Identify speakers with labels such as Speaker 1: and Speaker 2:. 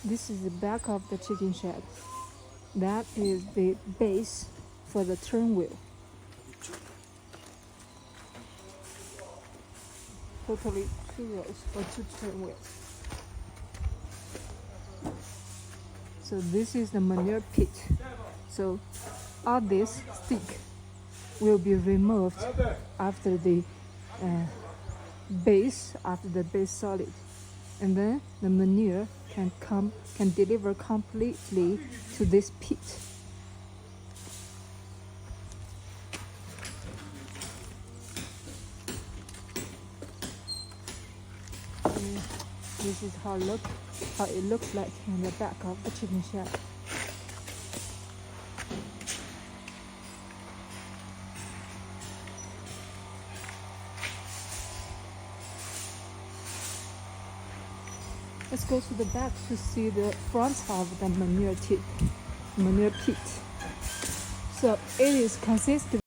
Speaker 1: This is the back of the chicken shed. That is the base for the turn wheel. Totally 2 rows or 2 turn wheels. So this is the manure pit. So all this stick will be removed after the base solid, and then the manure can deliver completely to this pit. And this is how it looks like in the back of the chicken shed. Let's go to the back to see the front of the manure pit. So it is consistent